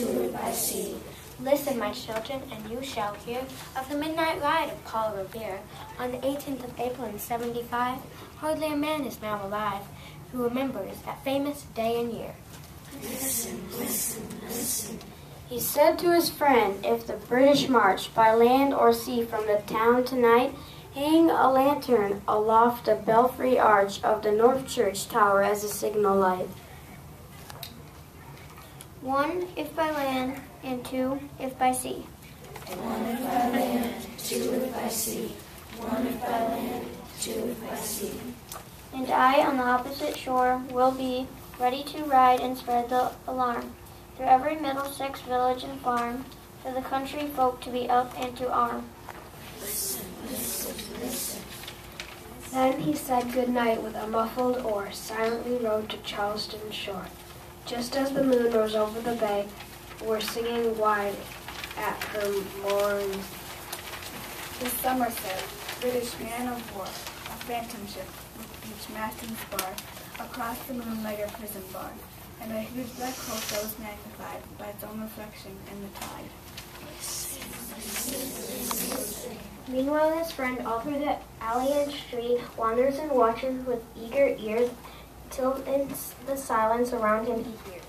two if I see. Listen, my children, and you shall hear of the midnight ride of Paul Revere. On the 18th of April in 75, hardly a man is now alive who remembers that famous day and year. Listen, listen, listen. He said to his friend, if the British march by land or sea from the town tonight, hang a lantern aloft the belfry arch of the North Church tower as a signal light. 1 if by land, and 2 if by sea. 1 if by land, 2 if by sea. 1 if by land, 2 if by sea. And I on the opposite shore will be ready to ride and spread the alarm through every Middlesex village and farm, for the country folk to be up and to arm. Listen, listen, listen. Then he said good night with a muffled oar, silently rowed to Charleston shore. Just as the moon rose over the bay, we're singing wide at her moorings. The Somerset, British man of war, a phantom ship with each mast and spar, across the moon like a prison bar, and a huge black hulk that was magnified by its own reflection in the tide. Listen, listen, listen. Meanwhile, his friend all through the alley and street wanders and watches with eager ears till in the silence around him he hears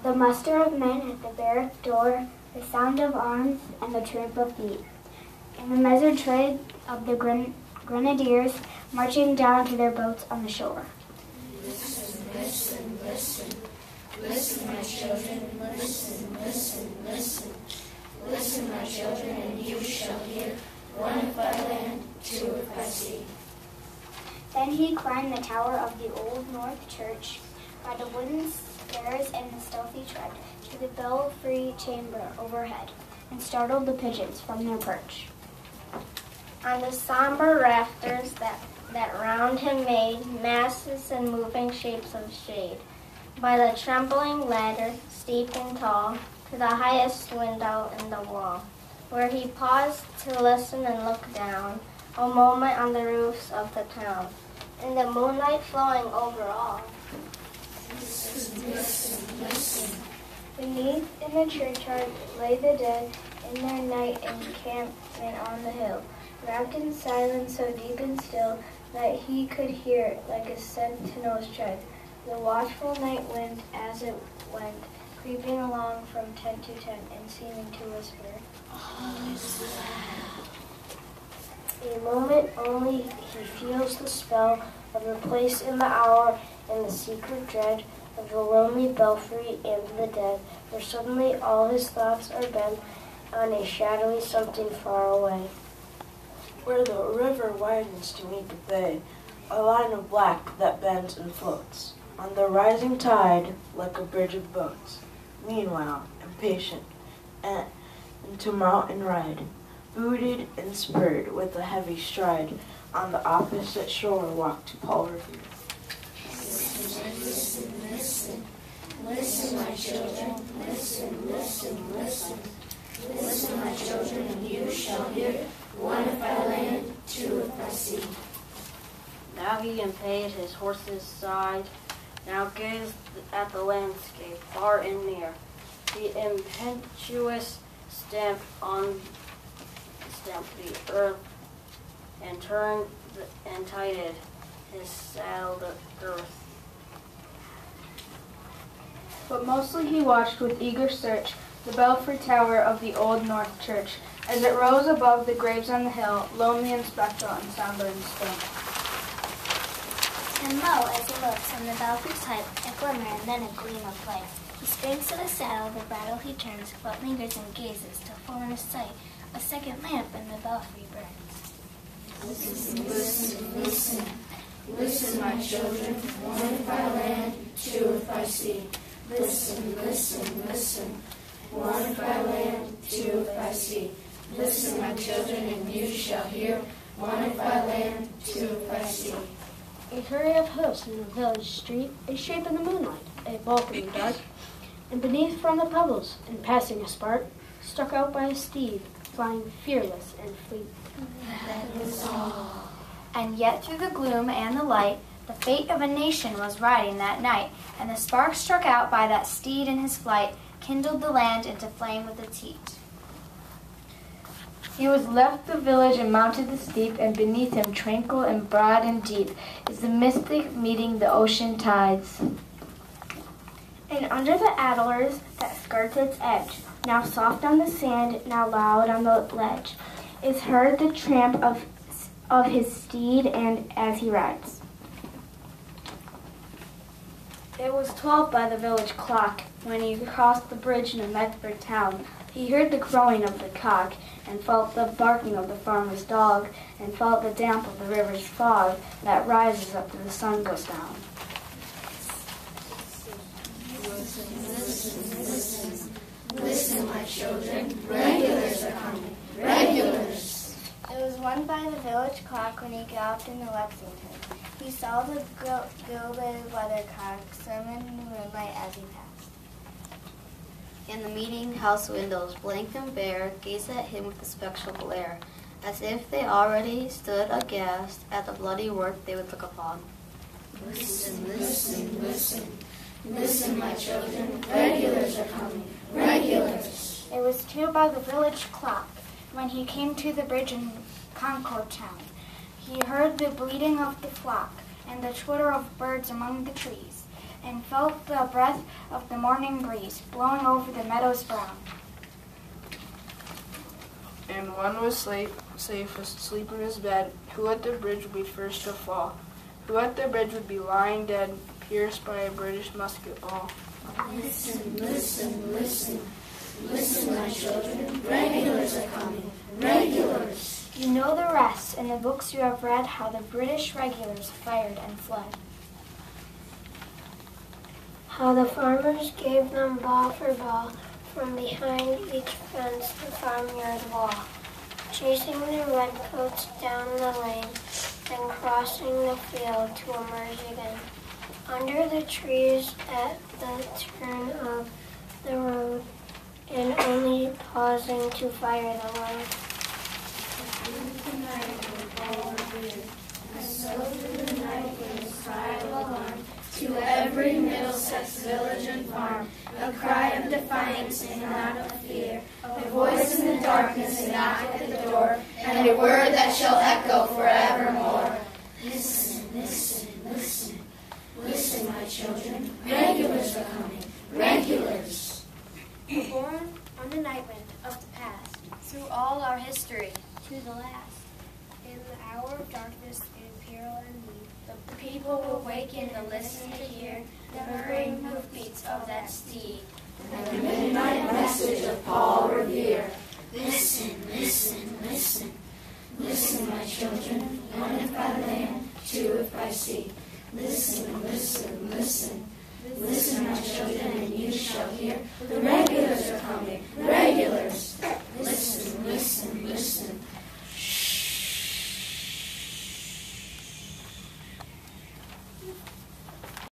the muster of men at the barrack door, the sound of arms and the tramp of feet, and the measured tread of the grenadiers marching down to their boats on the shore. Listen, listen, listen. Listen, my children, listen, listen, listen. Listen, my children, and you shall hear. 1 if by land, 2 if by sea. Then he climbed the tower of the Old North Church by the wooden stairs and the stealthy tread to the belfry chamber overhead, and startled the pigeons from their perch. On the somber rafters that round him made masses and moving shapes of shade, by the trembling ladder, steep and tall, to the highest window in the wall, where he paused to listen and look down, a moment on the roofs of the town, and the moonlight flowing over all. Listen, listen, listen. Beneath in the churchyard lay the dead in their night encampment on the hill, wrapped in silence so deep and still that he could hear, like a sentinel's tread, the watchful night wind as it went, creeping along from tent to tent and seeming to whisper, All is well. A moment only he feels the spell of the place in the hour and the secret dread of the lonely belfry and the dead, where suddenly all his thoughts are bent on a shadowy something far away. Where the river widens to meet the bay, a line of black that bends and floats on the rising tide like a bridge of boats. Meanwhile, impatient, and to mount and ride, booted and spurred with a heavy stride, on the opposite shore walked Paul Revere. Listen, listen, listen. Listen, my children, listen, listen, listen. Listen, my children, and you shall hear. 1 if by land, 2 if by sea. Now he impayed his horse's side, now gazed at the landscape far and near. The impetuous stamped the earth and turned and tightened his saddled girth. But mostly he watched with eager search the belfry tower of the Old North Church, as it rose above the graves on the hill, lonely and spectral and somber and still. And lo, as he looks on the belfry's height, a glimmer and then a gleam of light. He springs to the saddle, the bridle he turns, but lingers and gazes till full in his sight a second lamp in the belfry burns. Listen, listen, listen. Listen, my children, 1 if by land, 2 if by sea. Listen, listen, listen. 1 if by land, 2 if by sea. Listen, my children, and you shall hear. 1 if by land, 2 if by sea. A hurry of hoofs in the village street, a shape in the moonlight, a bulk in the dark, and beneath from the pebbles, in passing a spark, struck out by a steed, flying fearless and fleet. That is all. And yet through the gloom and the light, The fate of a nation was riding that night, and the spark struck out by that steed in his flight kindled the land into flame with its heat. He was left the village and mounted the steep, and beneath him, tranquil and broad and deep, is the mystic meeting the ocean tides. And under the alders that skirts its edge, now soft on the sand, now loud on the ledge, is heard the tramp of his steed and as he rides. It was 12 by the village clock when he crossed the bridge in Medford town. He heard the crowing of the cock, and felt the barking of the farmer's dog, and felt the damp of the river's fog that rises up till the sun goes down. Listen, my children, regulars are coming, regulars. It was 1 by the village clock when he galloped into Lexington. He saw the gilded weathercock swim in the moonlight as he passed. And the meeting house windows, blank and bare, gazed at him with a spectral glare, as if they already stood aghast at the bloody work they would look upon. Listen, listen, listen. Listen, my children, regulars are coming, regulars. It was 2 by the village clock when he came to the bridge in Concord town. He heard the bleating of the flock and the twitter of birds among the trees, and felt the breath of the morning breeze blowing over the meadows brown. And one was safe asleep in his bed, who at the bridge would be first to fall, who at the bridge would be lying dead, pierced by a British musket ball. Listen, listen, listen. Listen, my children, regulars are coming, regulars. You know the rest. In the books you have read how the British regulars fired and fled. How the farmers gave them ball for ball from behind each fence the farmyard wall, chasing the redcoats down the lane, then crossing the field to emerge again. Under the trees at the turn of the road, and only pausing to fire the load. The night will fall Revere, and so through the night brings cry of alarm to every Middlesex village and farm, a cry of defiance and not of fear, a voice in the darkness and knock at the door, and a word that shall echo forevermore. Listen, listen, listen. Listen, my children, regulars are coming, regulars. Born on the night wind of the past, through all our history, to the last. In the hour of darkness and peril and need, the people will waken to listen to hear the hurrying hoofbeats of that steed. And the midnight message of Paul Revere. Listen, listen, listen. Listen, my children, 1 if by land, 2 if by sea. Listen, listen, listen. Listen, my children, and you shall hear the regulars are coming, regulars.